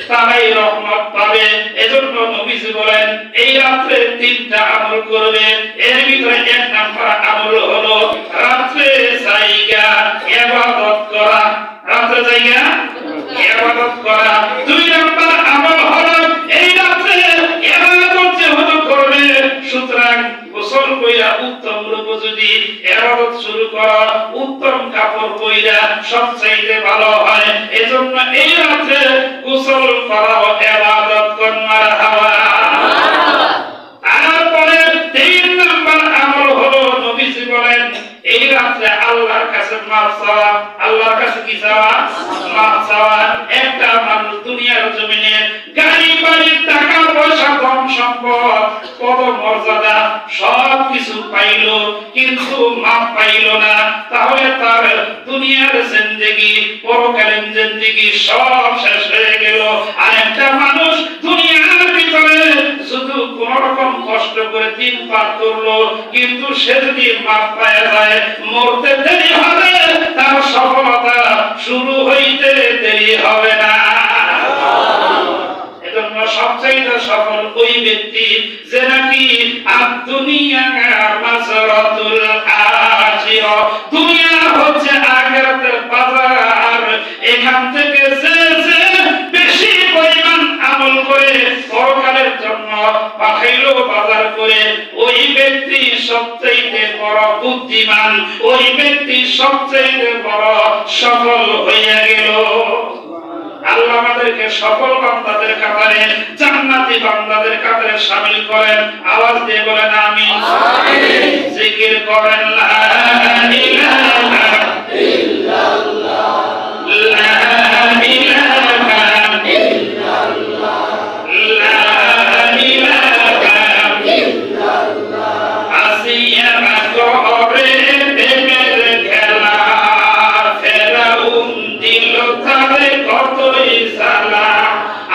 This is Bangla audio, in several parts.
তারাই রহমত পাবে। এজন্য নবীজি বলেন এই রাত্রে তিনটা আমল করবে, এর ভিতরে এক নাম্বার আমল হলো রাত্রে জায়গা ইবাদত করা, রাত্রে জায়গা ইবাদত করা। দুই নাম্বার আমল হলো এই রাত্রে ইবাদত যেহেতু করবে, সুতরাং গোসল কইরা উত্তম রূপে যদি ইবাদত শুরু করো, উত্তম কাপড় পইরা সবচাইতে ভালো হয়। এজন্য এই রাতে গোসল করা ইবাদত করুন, মারহাবা। তারপরে তিন নাম্বার আমল হলো নবীজি বলেন এই রাতে আল্লাহর কাছে মাফ চাওয়া। আল্লাহর কাছে কি চাওয়া? মাফ চাওয়া। একটা মানুষ দুনিয়ার জমিনে গাড়ি বাড়ি টাকা পয়সা ধন সম্পদ পদ মর্যাদা সব কিছু পাইলো, কিন্তু মাফ পাইলো না, তাহলে তার দুনিয়ার জিন্দেগি পরকালীন জিন্দেগি সব শেষ হয়ে গেল। আর একটা মানুষ দুনিয়ার ভিতরে শুধু কোন রকম কষ্ট করে দিন পার করলো, কিন্তু সে যদি মাফ পায় যায়, মরতে দেরি হবে, তার সফলতা শুরু হইতে দেরি হবে না। এজন্য সবচাইতে সফল ওই ব্যক্তি যে নাকি আদ-দুনিয়া মাযরাতুল আখিরা, দুনিয়া হচ্ছে আখিরাতের বাজার। এখান থেকে যে যে বেশি পরিমাণ আমল করে পরকালের জন্য পাঠাইলো বাজার করে, ওই ব্যক্তি সবচাইতে বড় বুদ্ধিমান, ওই ব্যক্তি সবচাইতে বড় সফল হইয়া গেল। আল্লাহ আমাদেরকে সকল বান্দাদের কাতারে, জান্নাতি বান্দাদের কাতারে শামিল করেন। আওয়াজ দিয়ে বলেন আমিন। জিকির করেন লা ইলাহা ইল্লাল্লাহ, লা ইলাহা ইল্লাল্লাহ, লা ইলাহা ইল্লাল্লাহ। আসিয়া কবরে প্রেমের খেলা, ফেরাউন দিল তারে কতই সালা।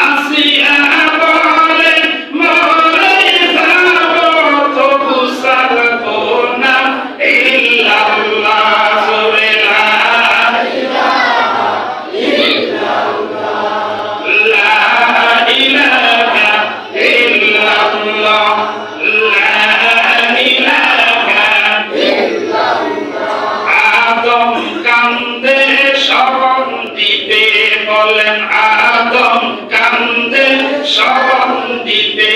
আসিয়া বলে মরে যাব তবু সারবো না ইল্লাল্লাহ, জোরে লা ইলাহা ইল্লাল্লাহ, লা ইলাহা ইল্লাল্লাহ, লা ইলাহা ইল্লাল্লাহ। আদম কান্দে শবন দিবে, বলেন আদম কান্দে শবন দিবে,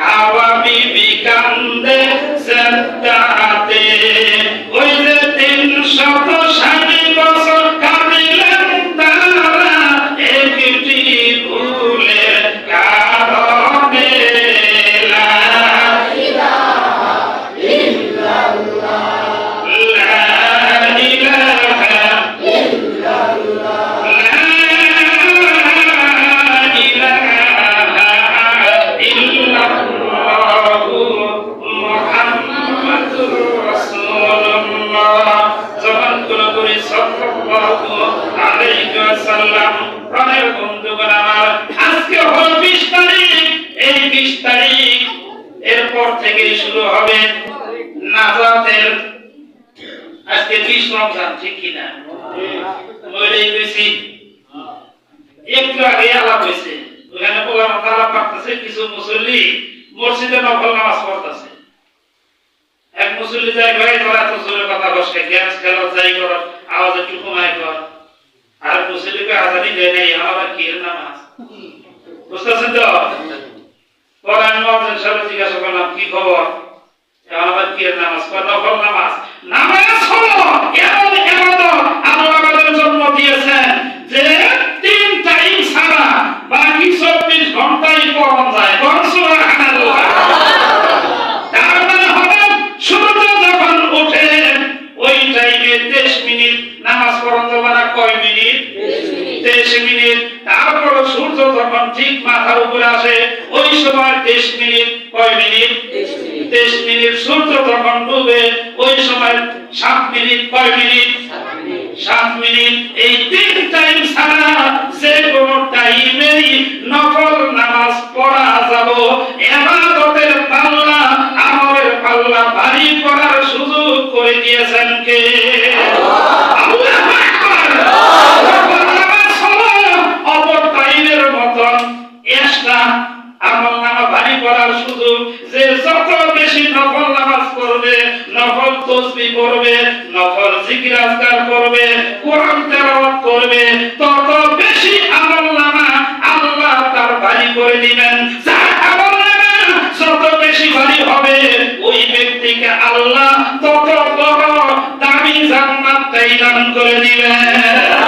হাওয়া বিবি কান্দে জান্নাতে। ওই যে 360 বছর কাঁদিলেন তারা একটি ভুলের কারণে। লা ইলাহা ইল্লাল্লাহ, লা ইলাহা ইল্লাল্লাহ, লা ইলাহা ইল্লাল্লাহু মুহাম্মাদুর রাসূলুল্লাহ। জবান খুলে পড়ি সাল্লাল্লাহু আলাইহি ওয়াসাল্লাম। প্রাণের বন্ধুগণ আমার, আজকে হলো 20 তারিখ। এই 20 তারিখ এরপর থেকে শুরু হবে নাজাতের। আজকে 20 রমজান, ঠিক কি না? বলেই বেশি একটু আগে আলাপ হয়েছে, ওখানে বলার তালা পাকতেছে, কিছু মুসল্লি মসজিদে নফল নামাজ পড়তেছে। এক মুসল্লি যাই ভাই তোরা এত জোরে কথা বসে, গ্যাস খেলো যাই কর, আওয়াজ একটু কমাই কর। আর মুসল্লিকে আজানি দেয় নাই, আমার কি নামাজ, বুঝতেছেন তো? পরে আমি মহাজন সাহেব জিজ্ঞাসা করলাম কি খবর, আমার কি নামাজ, নফল নামাজ। নামাজ হলো এমন ইবাদত আল্লাহ আমাদের জন্য দিয়েছেন যে 3 টাইম ছাড়া বাকি 24 ঘন্টাই পড়া যায়। সুবহানাল্লাহ। তার মানে হবে সূর্য যখন ওঠে ওই টাইমে 23 মিনিট নামাজ পড়া যাবে না। কয় মিনিট? 23 মিনিট। তারপর সূর্য যখন ঠিক মাথার উপরে আসে ওই সময় 23 মিনিট। কয় মিনিট? 23 মিনিট। সূর্য যখন ডুবে ওই সময় 7 মিনিট। কয় মিনিট? 7 মিনিট। এই 3 টাইম ছাড়া যে কোনো টাইমেই নফল নামাজ পড়া যাবে। ইবাদতের পাল্লা, আমলের পাল্লা ভারী করার সুযোগ করে দিয়েছেন কে? আল্লাহু আকবার। নফল নামাজ হলো অপর টাইমের মতো করবে, নফল জিকির আজকার করবে, কোরআন তেলাওয়াত করবে, তত বেশি আমলনামা আল্লাহ তার ভারী করে দিবেন। যার আমলনামা যত বেশি ভারী হবে, ওই ব্যক্তিকে আল্লাহ তত বড় দামি জান্নাত দান করে দিবেন।